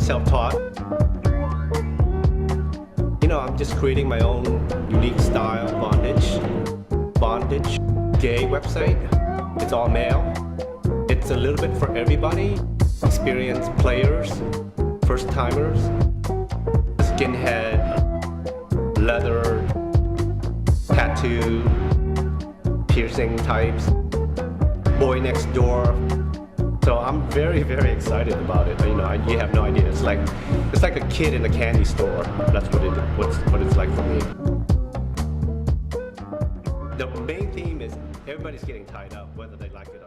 self-taught. I'm just creating my own unique style bondage gay website. It's all male. It's a little bit for everybody. Experienced players, first timers, skinhead, leather, tattoo, piercing types, boy next door. So I'm very, very excited about it. You have no idea. It's like a kid in a candy store. That's what it's like for me. The main theme is everybody's getting tied up, whether they like it or not.